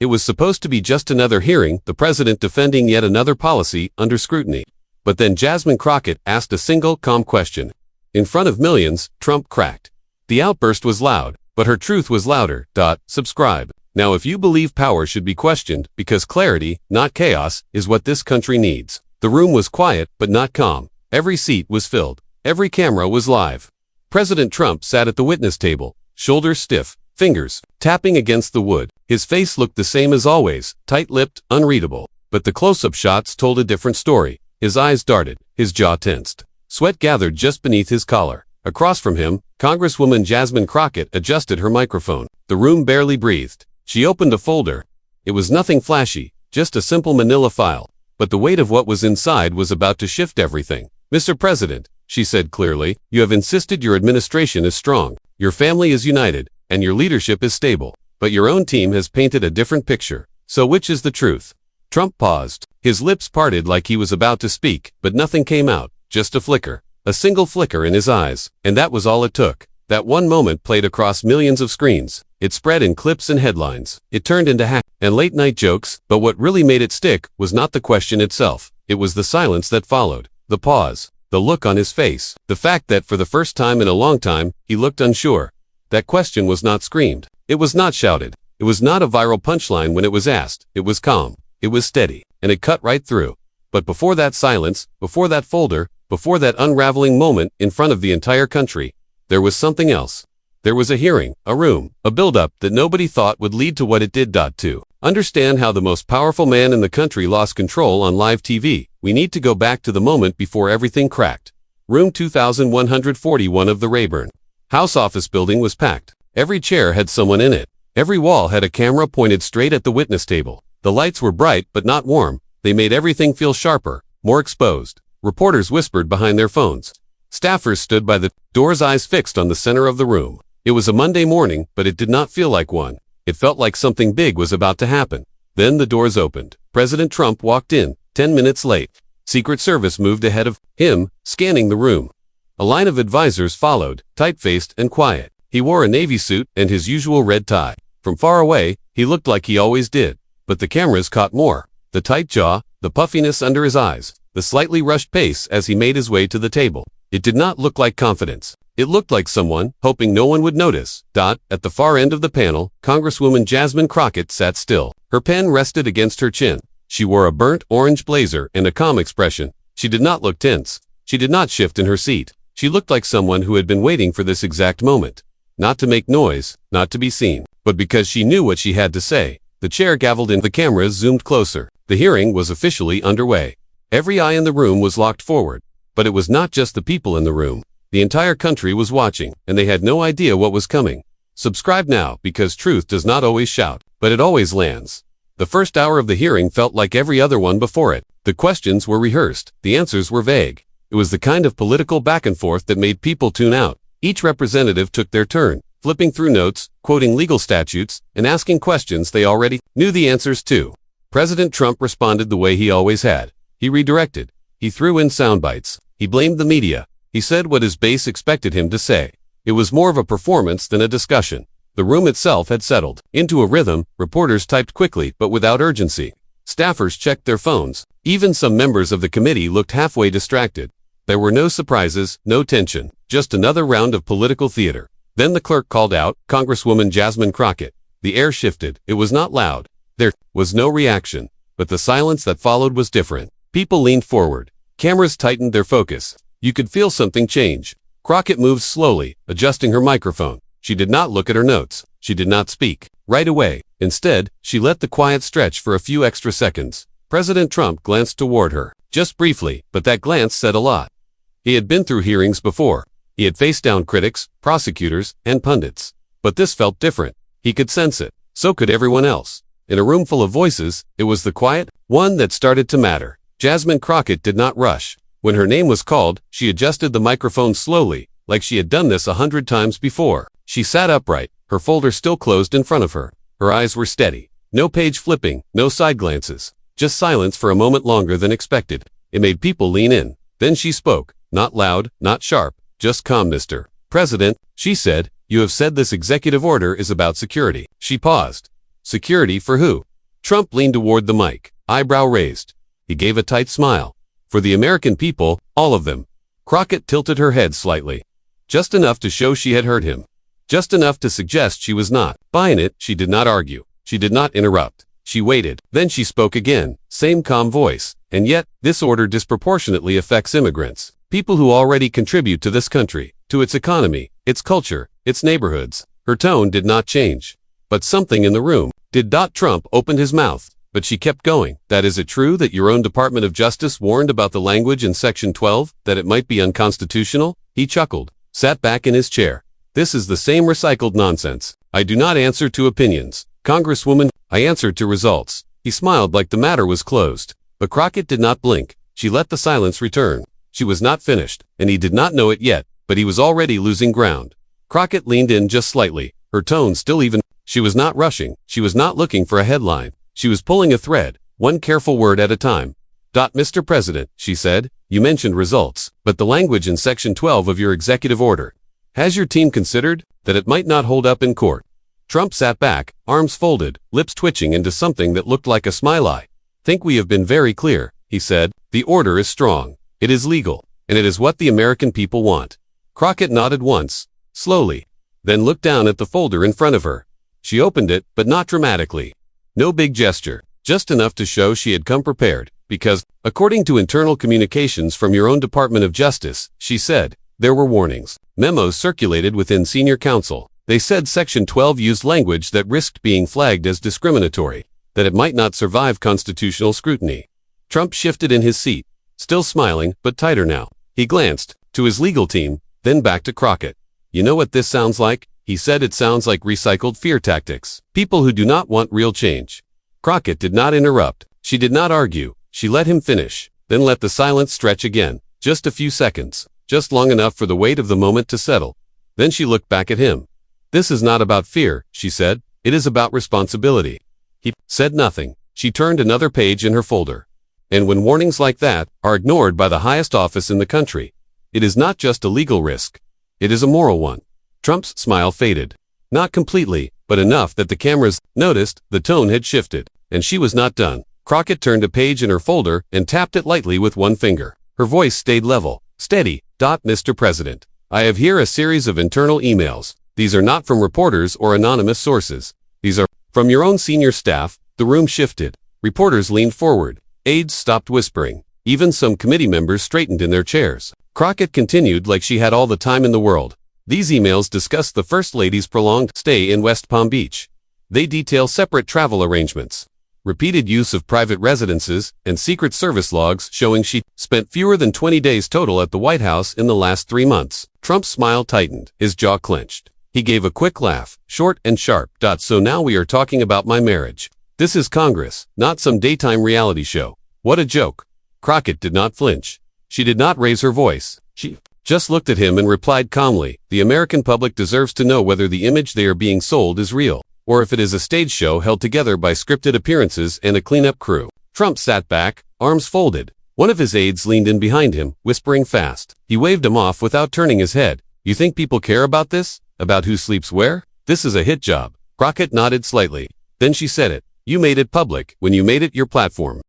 It was supposed to be just another hearing, the president defending yet another policy under scrutiny. But then Jasmine Crockett asked a single, calm question. In front of millions, Trump cracked. The outburst was loud, but her truth was louder. Subscribe. Now if you believe power should be questioned, because clarity, not chaos, is what this country needs. The room was quiet, but not calm. Every seat was filled. Every camera was live. President Trump sat at the witness table, shoulders stiff, fingers tapping against the wood. His face looked the same as always, tight-lipped, unreadable. But the close-up shots told a different story. His eyes darted, his jaw tensed. Sweat gathered just beneath his collar. Across from him, Congresswoman Jasmine Crockett adjusted her microphone. The room barely breathed. She opened a folder. It was nothing flashy, just a simple manila file. But the weight of what was inside was about to shift everything. Mr. President, she said clearly, you have insisted your administration is strong, your family is united, and your leadership is stable. But your own team has painted a different picture. So which is the truth? Trump paused. His lips parted like he was about to speak, but nothing came out, just a flicker. A single flicker in his eyes, and that was all it took. That one moment played across millions of screens. It spread in clips and headlines. It turned into hack and late-night jokes, but what really made it stick was not the question itself. It was the silence that followed, the pause, the look on his face, the fact that for the first time in a long time, he looked unsure. That question was not screamed. It was not shouted. It was not a viral punchline when it was asked. It was calm. It was steady, and it cut right through. But before that silence, before that folder, before that unraveling moment in front of the entire country, there was something else. There was a hearing, a room, a build-up that nobody thought would lead to what it did. To understand how the most powerful man in the country lost control on live TV, we need to go back to the moment before everything cracked. Room 2141 of the Rayburn House office building was packed. Every chair had someone in it. Every wall had a camera pointed straight at the witness table. The lights were bright but not warm. They made everything feel sharper, more exposed. Reporters whispered behind their phones. Staffers stood by the doors, eyes fixed on the center of the room. It was a Monday morning, but it did not feel like one. It felt like something big was about to happen. Then the doors opened. President Trump walked in, 10 minutes late. Secret Service moved ahead of him, scanning the room. A line of advisors followed, tight-faced and quiet. He wore a navy suit and his usual red tie. From far away, he looked like he always did. But the cameras caught more. The tight jaw, the puffiness under his eyes, the slightly rushed pace as he made his way to the table. It did not look like confidence. It looked like someone, hoping no one would notice. At the far end of the panel, Congresswoman Jasmine Crockett sat still. Her pen rested against her chin. She wore a burnt orange blazer and a calm expression. She did not look tense. She did not shift in her seat. She looked like someone who had been waiting for this exact moment. Not to make noise, not to be seen, but because she knew what she had to say. The chair gavelled in. The cameras zoomed closer. The hearing was officially underway. Every eye in the room was locked forward. But it was not just the people in the room. The entire country was watching, and they had no idea what was coming. Subscribe now, because truth does not always shout, but it always lands. The first hour of the hearing felt like every other one before it. The questions were rehearsed. The answers were vague. It was the kind of political back and forth that made people tune out. Each representative took their turn, flipping through notes, quoting legal statutes, and asking questions they already knew the answers to. President Trump responded the way he always had. He redirected. He threw in sound bites. He blamed the media. He said what his base expected him to say. It was more of a performance than a discussion. The room itself had settled into a rhythm. Reporters typed quickly but without urgency. Staffers checked their phones. Even some members of the committee looked halfway distracted. There were no surprises, no tension, just another round of political theater. Then the clerk called out, Congresswoman Jasmine Crockett. The air shifted. It was not loud. There was no reaction. But the silence that followed was different. People leaned forward. Cameras tightened their focus. You could feel something change. Crockett moved slowly, adjusting her microphone. She did not look at her notes. She did not speak right away. Instead, she let the quiet stretch for a few extra seconds. President Trump glanced toward her, just briefly, but that glance said a lot. He had been through hearings before. He had faced down critics, prosecutors, and pundits. But this felt different. He could sense it. So could everyone else. In a room full of voices, it was the quiet one that started to matter. Jasmine Crockett did not rush. When her name was called, she adjusted the microphone slowly, like she had done this 100 times before. She sat upright, her folder still closed in front of her. Her eyes were steady. No page flipping, no side glances. Just silence for a moment longer than expected. It made people lean in. Then she spoke, not loud, not sharp, just calm. Mr. President, she said, you have said this executive order is about security. She paused. Security for who? Trump leaned toward the mic, eyebrow raised. He gave a tight smile. For the American people, all of them. Crockett tilted her head slightly. Just enough to show she had heard him. Just enough to suggest she was not buying it. She did not argue. She did not interrupt. She waited. Then she spoke again, same calm voice. And yet, this order disproportionately affects immigrants. People who already contribute to this country, to its economy, its culture, its neighborhoods. Her tone did not change. But something in the room did. Trump opened his mouth, but she kept going. That is it true that your own Department of Justice warned about the language in Section 12, that it might be unconstitutional? He chuckled, sat back in his chair. This is the same recycled nonsense. I do not answer to opinions, Congresswoman. I answer to results. He smiled like the matter was closed. But Crockett did not blink. She let the silence return. She was not finished, and he did not know it yet, but he was already losing ground. Crockett leaned in just slightly, her tone still even. She was not rushing. She was not looking for a headline. She was pulling a thread, one careful word at a time. Mr. President, she said, you mentioned results, but the language in Section 12 of your executive order. Has your team considered that it might not hold up in court? Trump sat back, arms folded, lips twitching into something that looked like a smile. Think we have been very clear, he said. The order is strong. It is legal, and it is what the American people want. Crockett nodded once, slowly, then looked down at the folder in front of her. She opened it, but not dramatically. No big gesture, just enough to show she had come prepared, because, according to internal communications from your own Department of Justice, she said, there were warnings. Memos circulated within senior counsel. They said Section 12 used language that risked being flagged as discriminatory, that it might not survive constitutional scrutiny. Trump shifted in his seat, still smiling, but tighter now. He glanced to his legal team, then back to Crockett. You know what this sounds like? He said it sounds like recycled fear tactics. People who do not want real change. Crockett did not interrupt. She did not argue. She let him finish, then let the silence stretch again. Just a few seconds, just long enough for the weight of the moment to settle. Then she looked back at him. This is not about fear, she said. It is about responsibility. He said nothing. She turned another page in her folder. And when warnings like that are ignored by the highest office in the country, it is not just a legal risk. It is a moral one. Trump's smile faded. Not completely, but enough that the cameras noticed the tone had shifted, and she was not done. Crockett turned a page in her folder and tapped it lightly with one finger. Her voice stayed level, steady. Mr. President, I have here a series of internal emails. These are not from reporters or anonymous sources. These are from your own senior staff. The room shifted. Reporters leaned forward. Aides stopped whispering. Even some committee members straightened in their chairs. Crockett continued like she had all the time in the world. These emails discuss the First Lady's prolonged stay in West Palm Beach. They detail separate travel arrangements, repeated use of private residences, and Secret Service logs showing she spent fewer than 20 days total at the White House in the last 3 months. Trump's smile tightened. His jaw clenched. He gave a quick laugh, short and sharp. So now we are talking about my marriage. This is Congress, not some daytime reality show. What a joke. Crockett did not flinch. She did not raise her voice. She just looked at him and replied calmly, the American public deserves to know whether the image they are being sold is real, or if it is a stage show held together by scripted appearances and a cleanup crew. Trump sat back, arms folded. One of his aides leaned in behind him, whispering fast. He waved him off without turning his head. You think people care about this? About who sleeps where? This is a hit job. Crockett nodded slightly. Then she said it. You made it public when you made it your platform.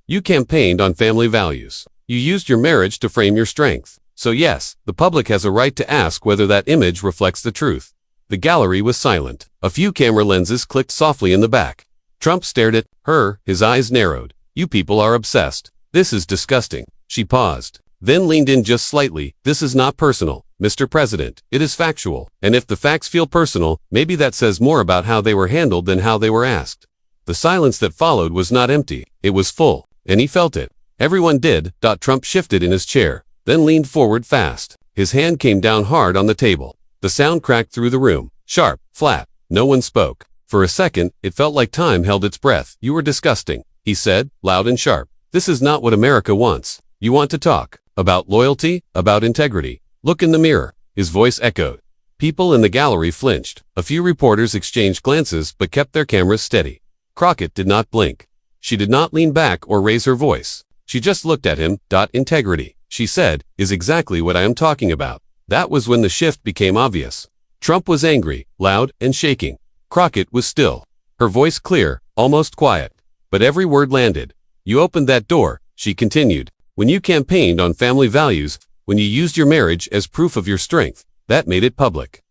You campaigned on family values. You used your marriage to frame your strength. So yes, the public has a right to ask whether that image reflects the truth. The gallery was silent. A few camera lenses clicked softly in the back. Trump stared at her, his eyes narrowed. You people are obsessed. This is disgusting. She paused, then leaned in just slightly. This is not personal, Mr. President. It is factual. And if the facts feel personal, maybe that says more about how they were handled than how they were asked. The silence that followed was not empty. It was full, and he felt it. Everyone did. Trump shifted in his chair, then leaned forward fast. His hand came down hard on the table. The sound cracked through the room. Sharp, flat. No one spoke. For a second, it felt like time held its breath. You were disgusting, he said, loud and sharp. This is not what America wants. You want to talk about loyalty, about integrity. Look in the mirror. His voice echoed. People in the gallery flinched. A few reporters exchanged glances but kept their cameras steady. Crockett did not blink. She did not lean back or raise her voice. She just looked at him. Integrity, she said, is exactly what I am talking about. That was when the shift became obvious. Trump was angry, loud, and shaking. Crockett was still. Her voice clear, almost quiet. But every word landed. You opened that door, she continued. When you campaigned on family values, when you used your marriage as proof of your strength, that made it public.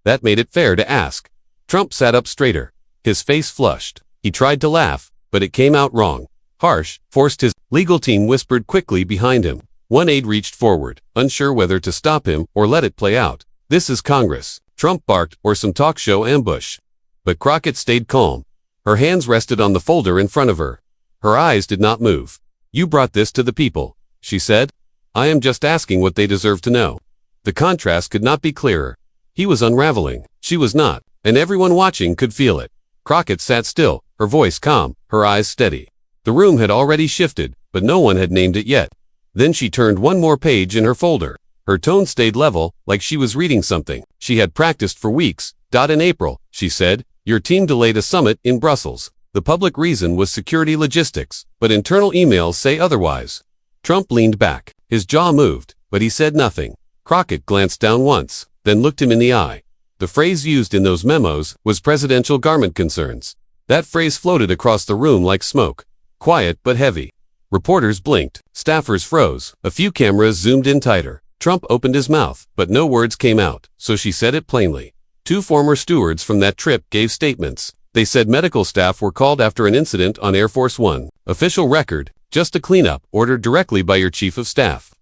That made it fair to ask. Trump sat up straighter. His face flushed. He tried to laugh, but it came out wrong. Harsh, forced. His legal team whispered quickly behind him. One aide reached forward, unsure whether to stop him or let it play out. This is Congress, Trump barked, or some talk show ambush. But Crockett stayed calm. Her hands rested on the folder in front of her. Her eyes did not move. You brought this to the people, she said. I am just asking what they deserve to know. The contrast could not be clearer. He was unraveling. She was not, and everyone watching could feel it. Crockett sat still, her voice calm, her eyes steady. The room had already shifted, but no one had named it yet. Then she turned one more page in her folder. Her tone stayed level, like she was reading something she had practiced for weeks. In April, she said, your team delayed a summit in Brussels. The public reason was security logistics, but internal emails say otherwise. Trump leaned back. His jaw moved, but he said nothing. Crockett glanced down once, then looked him in the eye. The phrase used in those memos was presidential garment concerns. That phrase floated across the room like smoke. Quiet but heavy. Reporters blinked. Staffers froze. A few cameras zoomed in tighter. Trump opened his mouth, but no words came out, so she said it plainly. 2 former stewards from that trip gave statements. They said medical staff were called after an incident on Air Force One. Official record, just a cleanup, ordered directly by your chief of staff.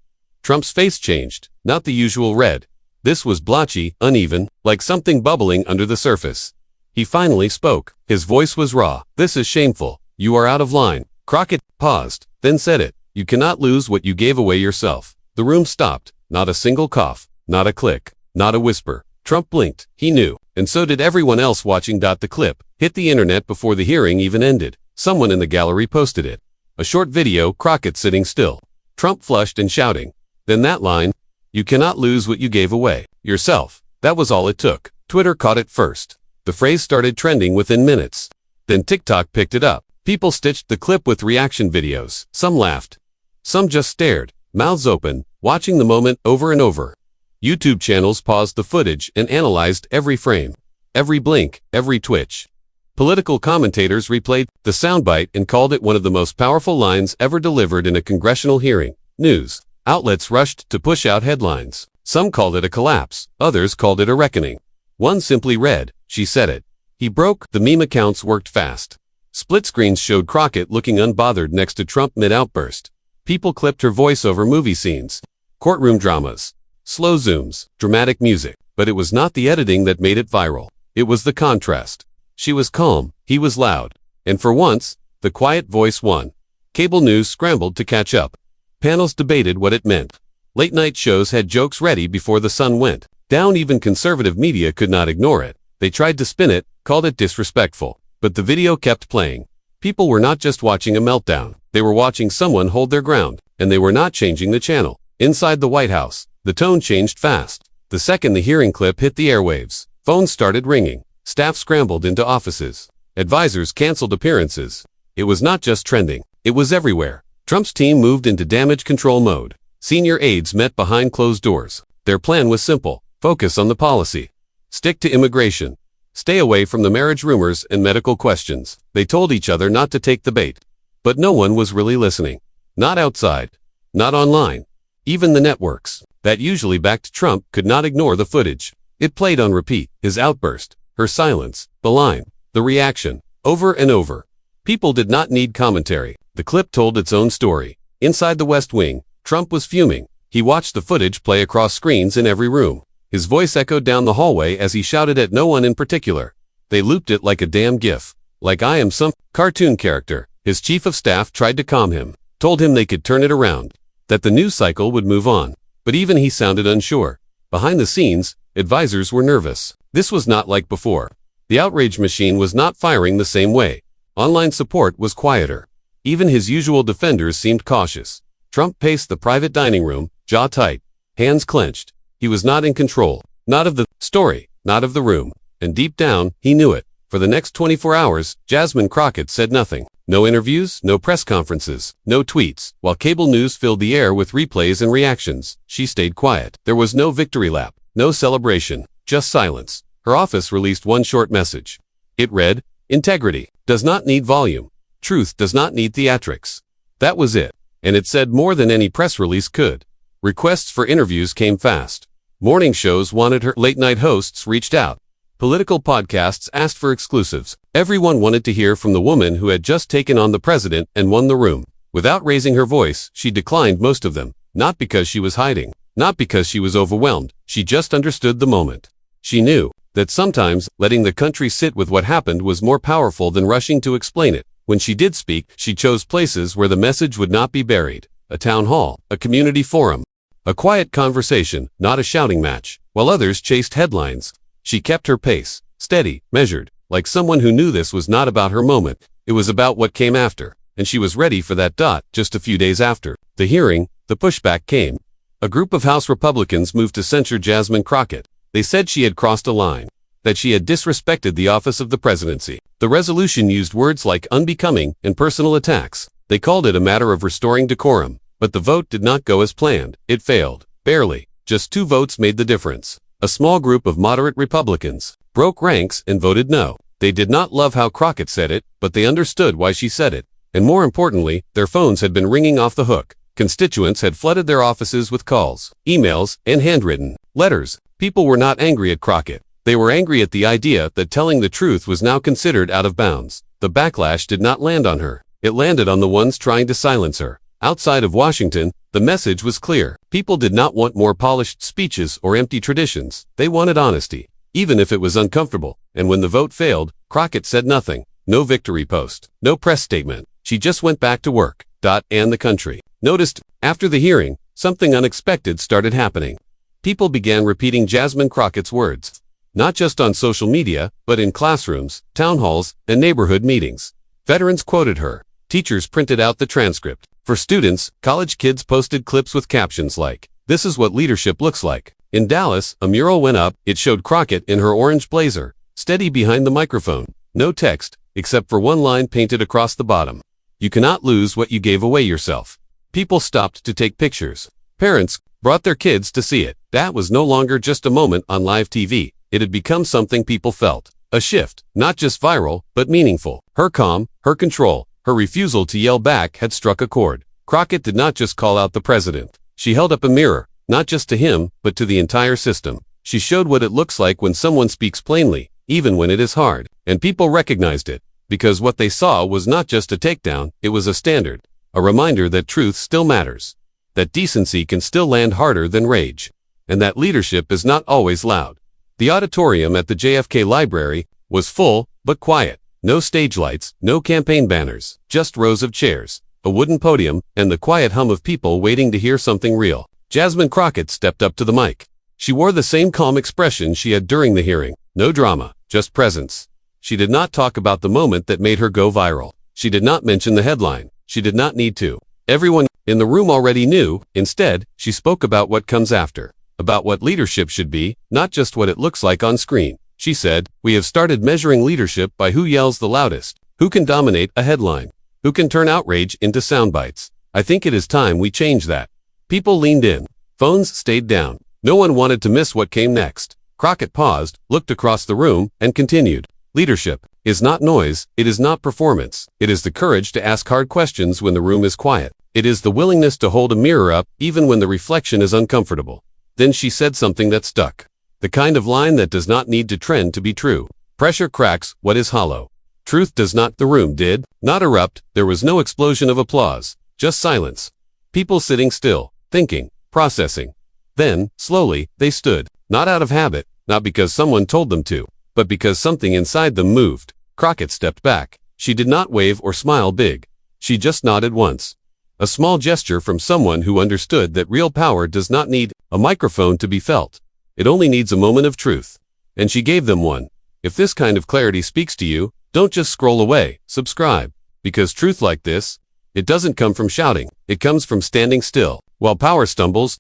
Trump's face changed, not the usual red. This was blotchy, uneven, like something bubbling under the surface. He finally spoke. His voice was raw. This is shameful. You are out of line. Crockett paused, then said it. You cannot lose what you gave away yourself. The room stopped. Not a single cough, not a click, not a whisper. Trump blinked. He knew, and so did everyone else watching. The clip hit the internet before the hearing even ended. Someone in the gallery posted it. A short video, Crockett sitting still. Trump flushed and shouting. Then that line, you cannot lose what you gave away yourself. That was all it took. Twitter caught it first. The phrase started trending within minutes. Then TikTok picked it up. People stitched the clip with reaction videos. Some laughed. Some just stared, mouths open, watching the moment over and over. YouTube channels paused the footage and analyzed every frame, every blink, every twitch. Political commentators replayed the soundbite and called it one of the most powerful lines ever delivered in a congressional hearing. News outlets rushed to push out headlines. Some called it a collapse, others called it a reckoning. One simply read, she said it. He broke. The meme accounts worked fast. Split screens showed Crockett looking unbothered next to Trump mid-outburst. People clipped her voice over movie scenes, courtroom dramas, slow zooms, dramatic music. But it was not the editing that made it viral. It was the contrast. She was calm, he was loud. And for once, the quiet voice won. Cable news scrambled to catch up. Panels debated what it meant. Late-night shows had jokes ready before the sun went down. Even conservative media could not ignore it. They tried to spin it, called it disrespectful. But the video kept playing. People were not just watching a meltdown. They were watching someone hold their ground, and they were not changing the channel. Inside the White House, the tone changed fast. The second the hearing clip hit the airwaves, phones started ringing. Staff scrambled into offices. Advisors canceled appearances. It was not just trending. It was everywhere. Trump's team moved into damage control mode. Senior aides met behind closed doors. Their plan was simple. Focus on the policy. Stick to immigration. Stay away from the marriage rumors and medical questions. They told each other not to take the bait. But no one was really listening. Not outside. Not online. Even the networks that usually backed Trump could not ignore the footage. It played on repeat. His outburst, her silence, the line, the reaction, over and over. People did not need commentary. The clip told its own story. Inside the West Wing, Trump was fuming. He watched the footage play across screens in every room. His voice echoed down the hallway as he shouted at no one in particular. They looped it like a damn gif. Like I am some cartoon character. His chief of staff tried to calm him. Told him they could turn it around. That the news cycle would move on. But even he sounded unsure. Behind the scenes, advisors were nervous. This was not like before. The outrage machine was not firing the same way. Online support was quieter. Even his usual defenders seemed cautious. Trump paced the private dining room, jaw tight, hands clenched. He was not in control. Not of the story, not of the room. And deep down, he knew it. For the next 24 hours, Jasmine Crockett said nothing. No interviews, no press conferences, no tweets. While cable news filled the air with replays and reactions, she stayed quiet. There was no victory lap, no celebration, just silence. Her office released one short message. It read, integrity does not need volume. Truth does not need theatrics. That was it. And it said more than any press release could. Requests for interviews came fast. Morning shows wanted her, late-night hosts reached out. Political podcasts asked for exclusives. Everyone wanted to hear from the woman who had just taken on the president and won the room. Without raising her voice, she declined most of them. Not because she was hiding. Not because she was overwhelmed. She just understood the moment. She knew that sometimes letting the country sit with what happened was more powerful than rushing to explain it. When she did speak, she chose places where the message would not be buried. A town hall, a community forum, a quiet conversation, not a shouting match. While others chased headlines, she kept her pace, steady, measured, like someone who knew this was not about her moment. It was about what came after, and she was ready for that. Just a few days after the hearing, the pushback came. A group of House Republicans moved to censure Jasmine Crockett. They said she had crossed a line, that she had disrespected the office of the presidency. The resolution used words like unbecoming and personal attacks. They called it a matter of restoring decorum. But the vote did not go as planned. It failed. Barely. Just 2 votes made the difference. A small group of moderate Republicans broke ranks and voted no. They did not love how Crockett said it, but they understood why she said it. And more importantly, their phones had been ringing off the hook. Constituents had flooded their offices with calls, emails, and handwritten letters. People were not angry at Crockett. They were angry at the idea that telling the truth was now considered out of bounds. The backlash did not land on her. It landed on the ones trying to silence her. Outside of Washington, the message was clear. People did not want more polished speeches or empty traditions. They wanted honesty, even if it was uncomfortable. And when the vote failed, Crockett said nothing. No victory post. No press statement. She just went back to work. And the country noticed. After the hearing, something unexpected started happening. People began repeating Jasmine Crockett's words. Not just on social media, but in classrooms, town halls, and neighborhood meetings. Veterans quoted her. Teachers printed out the transcript. For students, college kids posted clips with captions like, "This is what leadership looks like." In Dallas, a mural went up. It showed Crockett in her orange blazer, steady behind the microphone. No text, except for one line painted across the bottom. "You cannot lose what you gave away yourself." People stopped to take pictures. Parents brought their kids to see it. That was no longer just a moment on live TV. It had become something people felt. A shift, not just viral, but meaningful. Her calm, her control, her refusal to yell back had struck a chord. Crockett did not just call out the president. She held up a mirror, not just to him, but to the entire system. She showed what it looks like when someone speaks plainly, even when it is hard. And people recognized it, because what they saw was not just a takedown, it was a standard. A reminder that truth still matters. That decency can still land harder than rage. And that leadership is not always loud. The auditorium at the JFK Library was full, but quiet. No stage lights, no campaign banners, just rows of chairs, a wooden podium, and the quiet hum of people waiting to hear something real. Jasmine Crockett stepped up to the mic. She wore the same calm expression she had during the hearing. No drama, just presence. She did not talk about the moment that made her go viral. She did not mention the headline. She did not need to. Everyone in the room already knew. Instead, she spoke about what comes after. About what leadership should be, not just what it looks like on screen. She said, "We have started measuring leadership by who yells the loudest, who can dominate a headline, who can turn outrage into sound bites. I think it is time we change that." People leaned in. Phones stayed down. No one wanted to miss what came next. Crockett paused, looked across the room, and continued. Leadership is not noise, it is not performance. It is the courage to ask hard questions when the room is quiet. It is the willingness to hold a mirror up even when the reflection is uncomfortable. Then she said something that stuck. The kind of line that does not need to trend to be true. Pressure cracks what is hollow. Truth does not. The room did not erupt. There was no explosion of applause, just silence. People sitting still, thinking, processing. Then, slowly, they stood, not out of habit, not because someone told them to, but because something inside them moved. Crockett stepped back. She did not wave or smile big. She just nodded once. A small gesture from someone who understood that real power does not need a microphone to be felt. It only needs a moment of truth. And she gave them one. If this kind of clarity speaks to you, don't just scroll away, subscribe. Because truth like this, it doesn't come from shouting. It comes from standing still. While power stumbles,